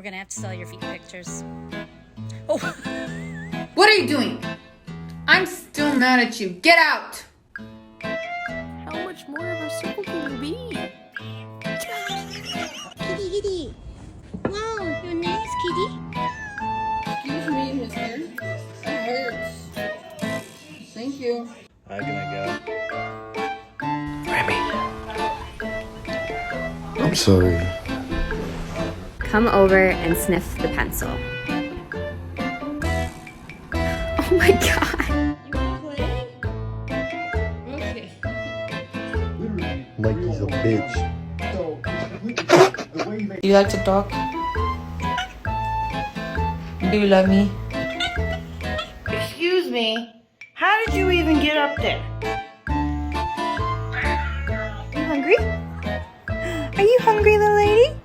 We're gonna have to sell your feet pictures. Oh! What are you doing? I'm still mad at you. Get out! How much more of a circle can you be? Kitty, kitty. Wow, you're nice, kitty. Excuse me, mister. That hurts. Thank you. I'm gonna go. I'm sorry. Come over and sniff the pencil. Oh my god. Okay. Mikey's a bitch. Do you like to talk? Do you love me? Excuse me, how did you even get up there? You hungry? Are you hungry, little lady?